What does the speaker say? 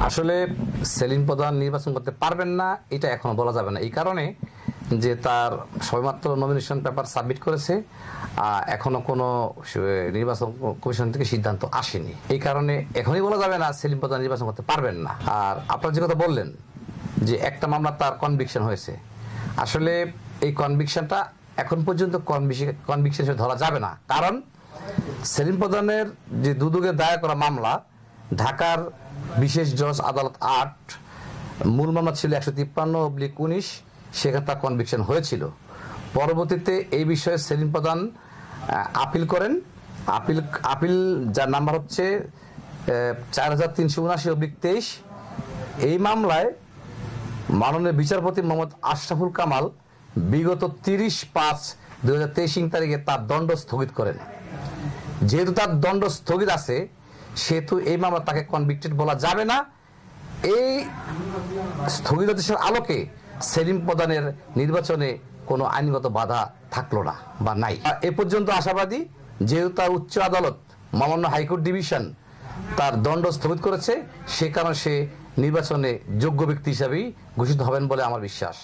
আসলে সেলিম প্রধান নির্বাচন করতে পারবেন না এটা এখনো বলা যাবে না, এই কারণে যে তার সবেমাত্র নমিনেশন পেপার সাবমিট করেছে, এখনো কোনো নির্বাচন কমিশন থেকে সিদ্ধান্ত আসেনি। এই কারণে এখনই বলা যাবে না সেলিম প্রধান নির্বাচন করতে পারবেন না। আর আপনার যে কথা বললেন যে একটা মামলা তার কনভিকশন হয়েছে, আসলে এই কনভিকশনটা এখন পর্যন্ত কনভিকশন হিসেবে ধরা যাবে না, কারণ সেলিম প্রধানের যে দুদকে দায়ের করা মামলা, ঢাকার বিশেষ জজ আদালত ৮, মূল মামলা ছিল ১৫/19, সেখানে তার কনভিকশন হয়েছিল। পরবর্তীতে এই বিষয়ে সেলিম প্রধান আপিল করেন। আপিল যার নাম্বার হচ্ছে ৪৩৭৯/২৩। এই মামলায় মাননীয় বিচারপতি মোহাম্মদ আশরাফুল কামাল বিগত ৩০/৫/২০২৩ তারিখে তার দণ্ড স্থগিত করেন। যেহেতু তার দণ্ড স্থগিত আছে, সেহেতু এই মামলা তাকে কনভিক্টেড বলা যাবে না। এই স্থগিতাদেশের আলোকে সেলিম প্রধানের নির্বাচনে কোনো আইনগত বাধা থাকলো না বা নাই। এ পর্যন্ত আশাবাদী, যেহেতু তার উচ্চ আদালত মহামান্য হাইকোর্ট ডিভিশন তার দণ্ড স্থগিত করেছে, সে কারণে সে নির্বাচনে যোগ্য ব্যক্তি হিসাবেই ঘোষিত হবেন বলে আমার বিশ্বাস।